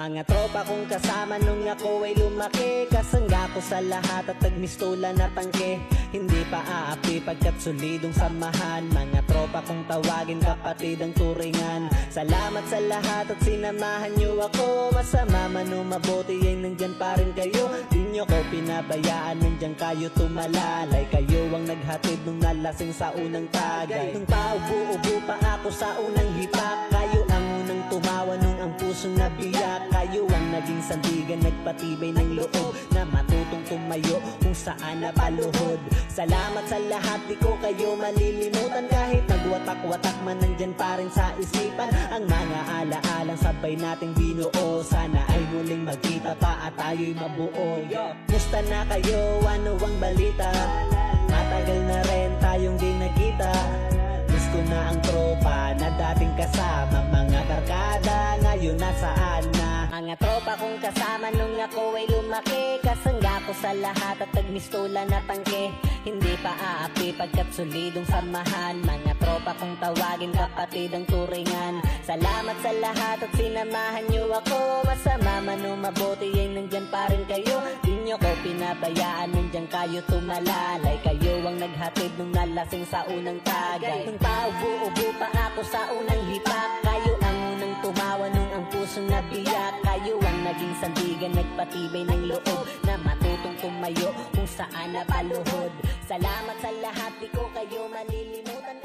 Mga tropa kong kasama nung ako ay lumaki, kasangga ko sa lahat at nagmistola na tangke. Hindi pa aapi pagkat solidong samahan. Mga tropa kong tawagin kapatid ang turingan. Salamat sa lahat at sinamahan nyo ako. Masama man o mabuti ay nandyan pa rin kayo. Di nyo ko pinabayaan, nandyan kayo tumalalay. Kayo ang naghatid nung nalasing sa unang tagay. Nung paubo-ubo pa ako sa unang hipak, kayo ang unang tumawa nung ang puso nabiyak. Kayo ang naging sandigan, nagpatibay ng loob na matutong tumayo kung saan napaluhod. Salamat sa lahat, di ko kayo malilimutan. Kahit nagwatak-watak man, nandyan pa rin sa isipan ang mga alaalang sabay nating binuo. Sana ay muling magkita pa at tayo'y mabuo. Musta na kayo? Ano ang balita? Matagal na rin tayong di nagkita. Miss ko na ang tropa na dating kasama. Mga barkada ngayon nasaan na? Mga tropa kong kasama nung ako ay lumaki, kasangga ko sa lahat at nagmistola na tangke. Hindi pa aapi pagkat solidong samahan. Mga tropa kong tawagin kapatid ang turingan. Salamat sa lahat at sinamahan nyo ako. Masama man o mabuti ay nandyan pa rin kayo. Di nyo ko pinabayaan, nandyan kayo tumalalay. Kayo ang naghatid nung nalasing sa unang tagay. Nung paubo-ubo pa ako sa unang hipak, kayo ang unang tumawa nung ang pusong nabiyak. Kayo ang naging sandigan, nagpatibay ng loob na matutong tumayo kung saan napaluhod. Salamat sa lahat, di ko kayo malilimutan.